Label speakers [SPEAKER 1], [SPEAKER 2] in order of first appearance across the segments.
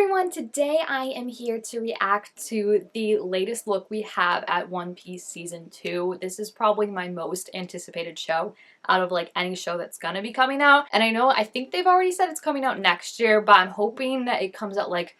[SPEAKER 1] everyone, today I am here to react to the latest look we have at One Piece Season 2. This is probably my most anticipated show out of like any show that's gonna be coming out. And I think they've already said it's coming out next year, but I'm hoping that it comes out like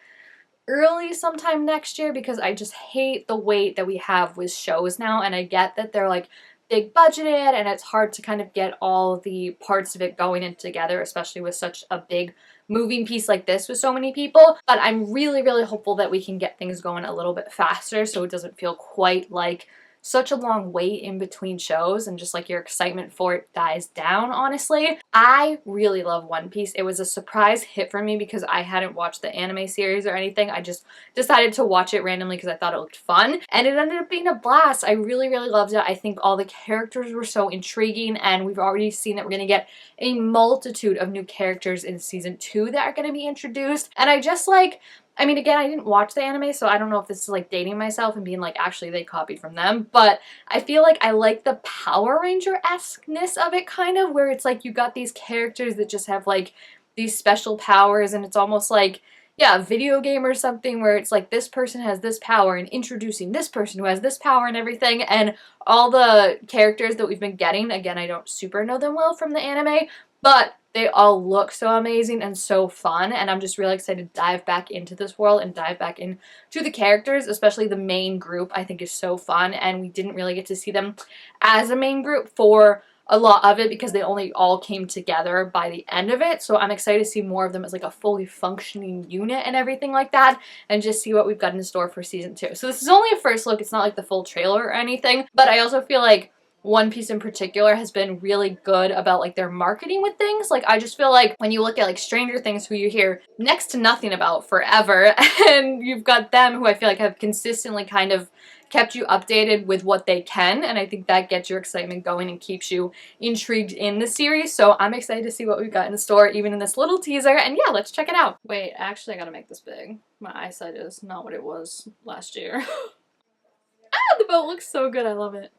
[SPEAKER 1] early sometime next year because I just hate the wait that we have with shows now, and I get that they're like big budgeted and it's hard to kind of get all the parts of it going in together, especially with such a big moving piece like this with so many people. But I'm really hopeful that we can get things going a little bit faster so it doesn't feel quite like such a long wait in between shows and just like your excitement for it dies down, honestly. I really love One Piece. It was a surprise hit for me because I hadn't watched the anime series or anything. I just decided to watch it randomly because I thought it looked fun, and it ended up being a blast. I really loved it. I think all the characters were so intriguing, and we've already seen that we're going to get a multitude of new characters in season 2 that are going to be introduced, and I mean, again, I didn't watch the anime, so I don't know if this is like dating myself and being like, actually they copied from them, but I feel like I like the Power Ranger-esque-ness of it, kind of, where it's like you got these characters that just have like these special powers, and it's almost like, yeah, a video game or something where it's like this person has this power and introducing this person who has this power and everything, and all the characters that we've been getting, again, I don't super know them well from the anime, but they all look so amazing and so fun, and I'm just really excited to dive back into this world and dive back into the characters, especially the main group. I think is so fun, and we didn't really get to see them as a main group for a lot of it because they only all came together by the end of it, so I'm excited to see more of them as like a fully functioning unit and everything like that, and just see what we've got in store for season 2. So this is only a first look, it's not like the full trailer or anything, but I also feel like One Piece in particular has been really good about like their marketing with things. Like I just feel like when you look at like Stranger Things, who you hear next to nothing about forever, and you've got them who I feel like have consistently kind of kept you updated with what they can, and I think that gets your excitement going and keeps you intrigued in the series. So I'm excited to see what we've got in store even in this little teaser, and yeah, let's check it out. Wait, actually I gotta make this big. My eyesight is not what it was last year. Ah, the boat looks so good, I love it.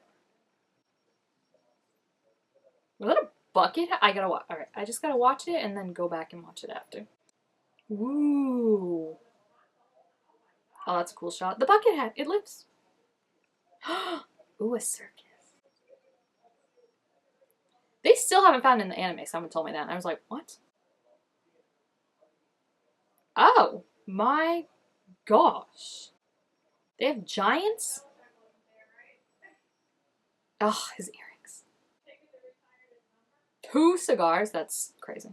[SPEAKER 1] Was that a bucket? I gotta watch. Alright, I just gotta watch it and then go back and watch it after. Ooh. Oh, that's a cool shot. The bucket hat, it lives. Ooh, a circus. They still haven't found it in the anime, someone told me that, and I was like, what? Oh, my gosh. They have giants? Oh, his earrings. 2 cigars? That's crazy.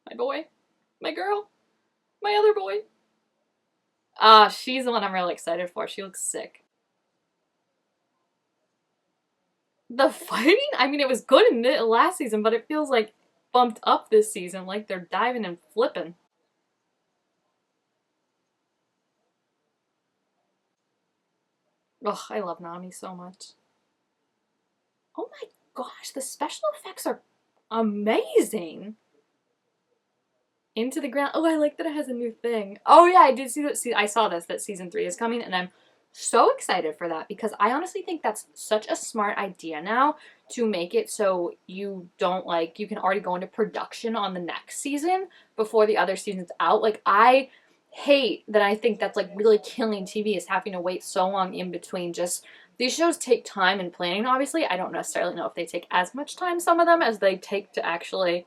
[SPEAKER 1] My boy. My girl. My other boy. Ah, she's the one I'm really excited for. She looks sick. The fighting? I mean, it was good in the last season, but it feels like bumped up this season. Like they're diving and flipping. Ugh, I love Nami so much. Oh my gosh, the special effects are amazing. Into the Ground. Oh, I like that it has a new thing. Oh yeah, I did see that. I saw this, that season 3 is coming, and I'm so excited for that because I honestly think that's such a smart idea now to make it so you don't like, you can already go into production on the next season before the other season's out. Like I hate that. I think that's like really killing TV is having to wait so long in between. Just these shows take time and planning, obviously. I don't necessarily know if they take as much time, some of them, as they take to actually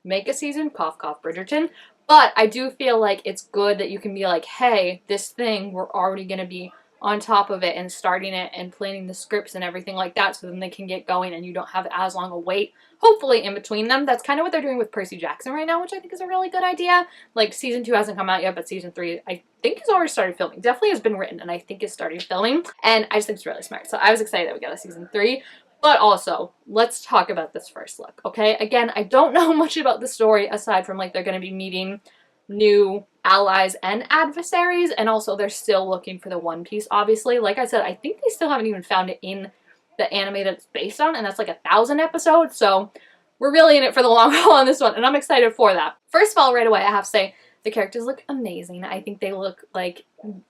[SPEAKER 1] make a season. Cough cough Bridgerton. But I do feel like it's good that you can be like, hey, this thing, we're already going to be on top of it and starting it and planning the scripts and everything like that, so then they can get going and you don't have as long a wait, hopefully, in between them. That's kind of what they're doing with Percy Jackson right now, which I think is a really good idea. Like, season 2 hasn't come out yet, but season 3, I think, has already started filming. Definitely has been written, and I think is starting filming, and I just think it's really smart. So I was excited that we got a season 3. But also, let's talk about this first look, okay? Again, I don't know much about the story aside from, like, they're going to be meeting new allies and adversaries, and also they're still looking for the One Piece, obviously. Like I said, I think they still haven't even found it in the anime that it's based on, and that's like 1,000 episodes, so we're really in it for the long haul on this one, and I'm excited for that. First of all, right away, I have to say, the characters look amazing. I think they look like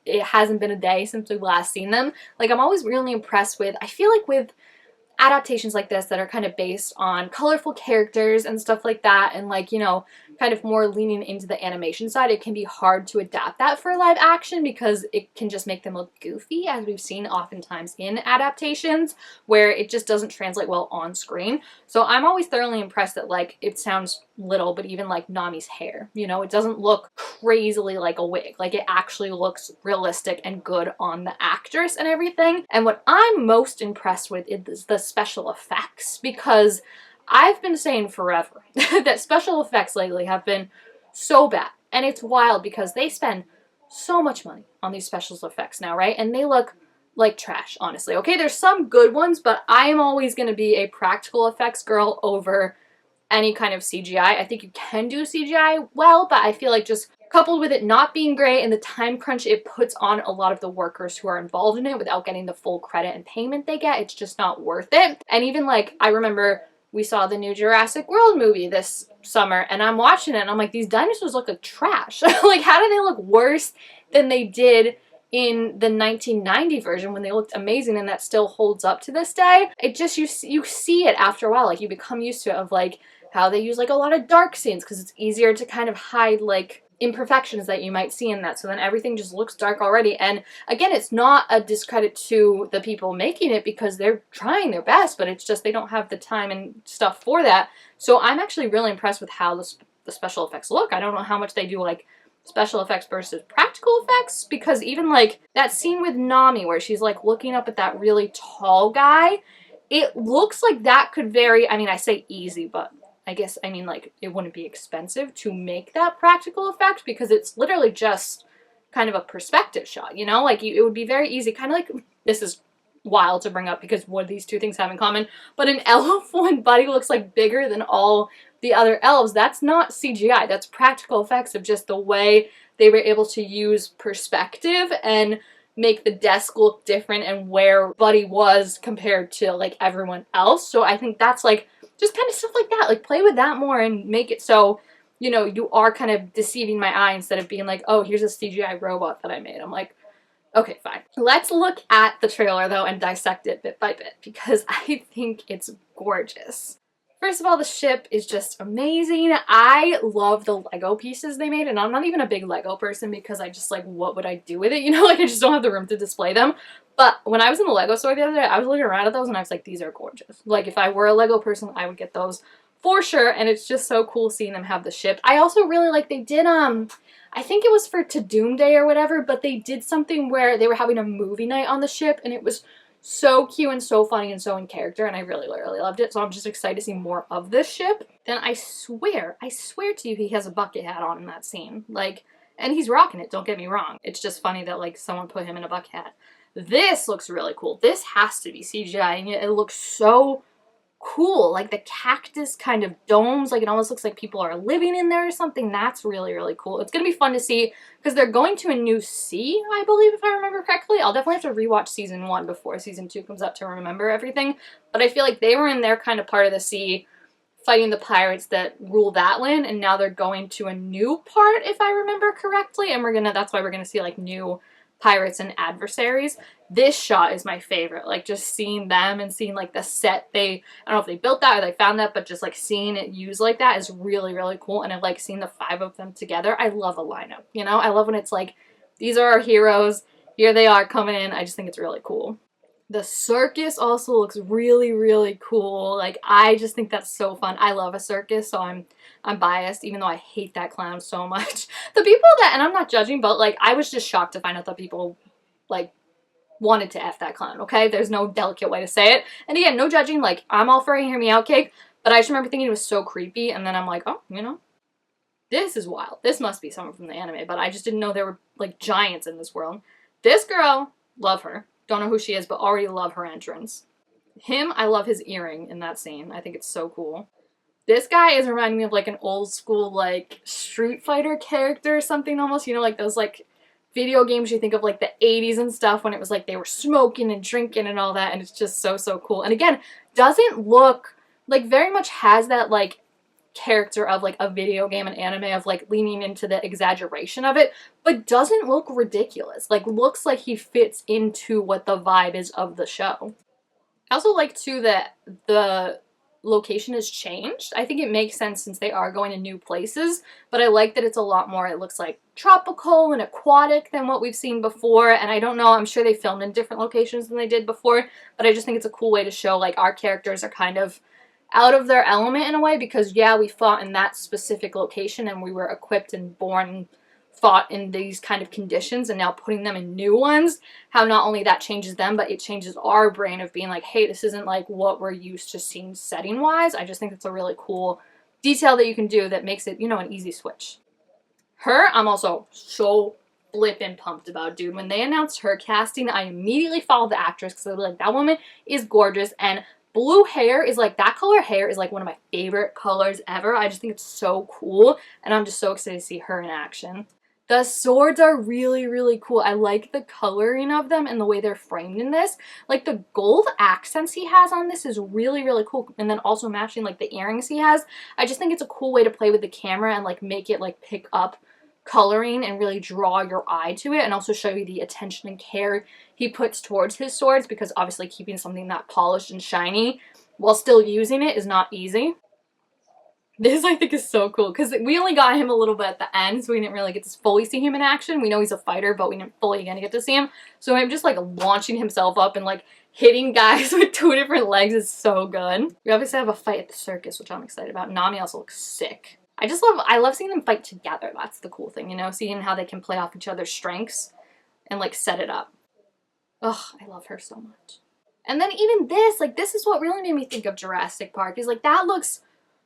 [SPEAKER 1] it hasn't been a day since we've last seen them. Like, I'm always really impressed with, I feel like with adaptations like this that are kind of based on colorful characters and stuff like that, and like, you know, kind of more leaning into the animation side, it can be hard to adapt that for live action because it can just make them look goofy, as we've seen oftentimes in adaptations, where it just doesn't translate well on screen. So I'm always thoroughly impressed that, like, it sounds little, but even like Nami's hair, you know, it doesn't look crazily like a wig. Like, it actually looks realistic and good on the actress and everything. And what I'm most impressed with is the special effects, because I've been saying forever that special effects lately have been so bad. And it's wild because they spend so much money on these special effects now, right? And they look like trash, honestly. Okay, there's some good ones, but I'm always going to be a practical effects girl over any kind of CGI. I think you can do CGI well, but I feel like just coupled with it not being great and the time crunch it puts on a lot of the workers who are involved in it without getting the full credit and payment they get, it's just not worth it. And even, like, I remember we saw the new Jurassic World movie this summer, and I'm watching it, and I'm like, these dinosaurs look like trash. Like, how do they look worse than they did in the 1990 version when they looked amazing, and that still holds up to this day? It just, you see it after a while. Like, you become used to it, of, like, how they use, like, a lot of dark scenes, because it's easier to kind of hide, like, imperfections that you might see in that, so then everything just looks dark already. And again, it's not a discredit to the people making it, because they're trying their best, but it's just they don't have the time and stuff for that. So I'm actually really impressed with how the special effects look. I don't know how much they do, like, special effects versus practical effects, because even, like, that scene with Nami where she's, like, looking up at that really tall guy, it looks like that could very, I mean, I say easy, but I guess, I mean, like, it wouldn't be expensive to make that practical effect, because it's literally just kind of a perspective shot, you know? Like, it would be very easy, kind of like, this is wild to bring up because what these two things have in common, but an elf when Buddy looks, like, bigger than all the other elves, that's not CGI, that's practical effects of just the way they were able to use perspective and make the desk look different and where Buddy was compared to, like, everyone else. So I think that's, like, just kind of stuff like that. Like, play with that more and make it so, you know, you are kind of deceiving my eye instead of being like, oh, here's a CGI robot that I made. I'm like, okay, fine. Let's look at the trailer, though, and dissect it bit by bit, because I think it's gorgeous. First of all, the ship is just amazing. I love the Lego pieces they made, and I'm not even a big Lego person because I just, like, what would I do with it? You know, like, I just don't have the room to display them. But when I was in the Lego store the other day, I was looking around at those and I was like, these are gorgeous. Like, if I were a Lego person, I would get those for sure, and it's just so cool seeing them have the ship. I also really like, they did, I think it was for To Doom Day or whatever, but they did something where they were having a movie night on the ship, and it was so cute and so funny and so in character, and I really, really loved it. So I'm just excited to see more of this ship. Then I swear to you, he has a bucket hat on in that scene. Like, and he's rocking it, don't get me wrong. It's just funny that, like, someone put him in a bucket hat. This looks really cool. This has to be CGI, and it looks so cool. Like, the cactus kind of domes, like, it almost looks like people are living in there or something. That's really, really cool. It's gonna be fun to see, because they're going to a new sea, I believe, if I remember correctly. I'll definitely have to rewatch season 1 before season 2 comes out to remember everything, but I feel like they were in their kind of part of the sea fighting the pirates that rule that land, and now they're going to a new part, if I remember correctly, and that's why we're gonna see, like, new pirates and adversaries. This shot is my favorite. Like, just seeing them and seeing, like, the set I don't know if they built that or they found that, but just, like, seeing it used like that is really, really cool. And I like seeing the 5 of them together. I love a lineup, you know? I love when it's like, these are our heroes, here they are coming in. I just think it's really cool. The circus also looks really, really cool. Like, I just think that's so fun. I love a circus, so I'm biased, even though I hate that clown so much. The people that, and I'm not judging, but, like, I was just shocked to find out that people, like, wanted to F that clown, okay? There's no delicate way to say it. And again, no judging, like, I'm all for a hear me out cake, but I just remember thinking it was so creepy, and then I'm like, oh, you know, this is wild. This must be someone from the anime, but I just didn't know there were, like, giants in this world. This girl, love her. Don't know who she is, but already love her entrance. Him, I love his earring in that scene. I think it's so cool. This guy is reminding me of, like, an old school, like, Street Fighter character or something almost. You know, like those, like, video games you think of, like, the 80s and stuff when it was, like, they were smoking and drinking and all that, and it's just so, so cool. And again, doesn't look, like, very much has that, like, character of, like, a video game and anime of, like, leaning into the exaggeration of it, but doesn't look ridiculous. Like, looks like he fits into what the vibe is of the show. I also like, too, that the location has changed. I think it makes sense since they are going to new places, but I like that it's a lot more, it looks like tropical and aquatic than what we've seen before. And I don't know, I'm sure they filmed in different locations than they did before, but I just think it's a cool way to show like our characters are kind of out of their element in a way, because yeah, we fought in that specific location and we were equipped and born fought in these kind of conditions, and now putting them in new ones, how not only that changes them, but it changes our brain of being like, hey, this isn't like what we're used to seeing setting wise. I just think it's a really cool detail that you can do that makes it, you know, an easy switch. Her, I'm also so flippin' pumped about, dude. When they announced her casting, I immediately followed the actress because I was like, that woman is gorgeous, and blue hair is like, that color hair is like one of my favorite colors ever. I just think it's so cool, and I'm just so excited to see her in action. The swords are really, really cool. I like the coloring of them and the way they're framed in this. Like the gold accents he has on this is really, really cool. And then also matching like the earrings he has. I just think it's a cool way to play with the camera and like make it like pick up coloring and really draw your eye to it, and also show you the attention and care he puts towards his swords, because obviously keeping something that polished and shiny while still using it is not easy. This I think is so cool because we only got him a little bit at the end, so we didn't really get to fully see him in action. We know he's a fighter, but we didn't fully get to see him. So him just like launching himself up and like hitting guys with 2 different legs is so good. We obviously have a fight at the circus, which I'm excited about. Nami also looks sick. I love seeing them fight together. That's the cool thing, you know, seeing how they can play off each other's strengths and like set it up. Ugh, I love her so much. And then even this, like this is what really made me think of Jurassic Park, is like that looks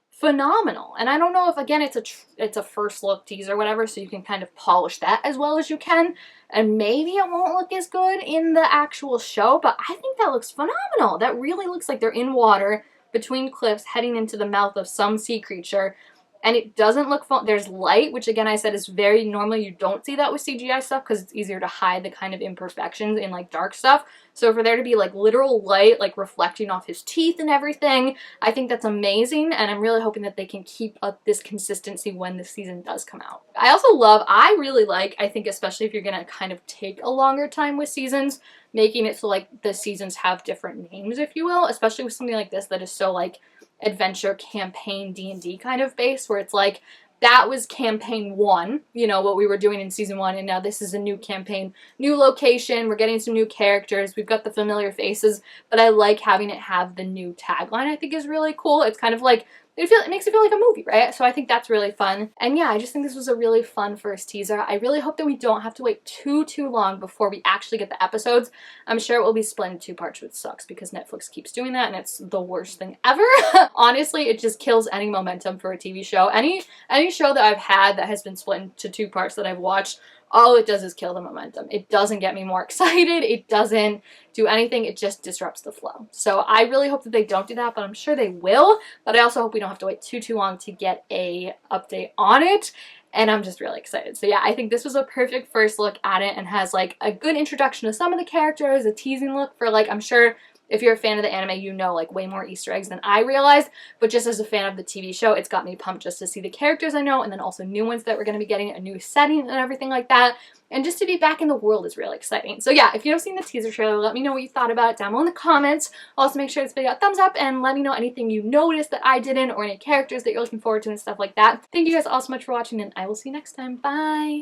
[SPEAKER 1] phenomenal. And I don't know if, again, it's a first look teaser or whatever, so you can kind of polish that as well as you can, and maybe it won't look as good in the actual show, but I think that looks phenomenal. That really looks like they're in water between cliffs heading into the mouth of some sea creature. And it doesn't look fun. There's light, which again I said is very, normally you don't see that with CGI stuff because it's easier to hide the kind of imperfections in like dark stuff. So for there to be like literal light like reflecting off his teeth and everything, I think that's amazing, and I'm really hoping that they can keep up this consistency when the season does come out. I really like, I think especially if you're gonna kind of take a longer time with seasons, making it so like the seasons have different names, if you will, especially with something like this that is so like adventure campaign D&D kind of base, where it's like that was campaign 1, you know, what we were doing in season 1, and now this is a new campaign, new location, we're getting some new characters, we've got the familiar faces, but I like having it have the new tagline. I think is really cool. It's kind of like it makes it feel like a movie, right? So I think that's really fun. And yeah, I just think this was a really fun first teaser. I really hope that we don't have to wait too long before we actually get the episodes. I'm sure it will be split in 2 parts, which sucks because Netflix keeps doing that and it's the worst thing ever. Honestly, it just kills any momentum for a TV show. Any show that I've had that has been split into 2 parts that I've watched, all it does is kill the momentum. It doesn't get me more excited. It doesn't do anything. It just disrupts the flow. So I really hope that they don't do that, but I'm sure they will. But I also hope we don't have to wait too long to get a update on it. And I'm just really excited. So yeah, I think this was a perfect first look at it and has like a good introduction to some of the characters, a teasing look for like, I'm sure if you're a fan of the anime, you know like way more Easter eggs than I realized, but just as a fan of the TV show, it's got me pumped just to see the characters I know, and then also new ones that we're going to be getting, a new setting and everything like that, and just to be back in the world is really exciting. So yeah, if you have seen the teaser trailer, let me know what you thought about it down below in the comments. Also make sure this video got a thumbs up, and let me know anything you noticed that I didn't, or any characters that you're looking forward to and stuff like that. Thank you guys all so much for watching, and I will see you next time. Bye!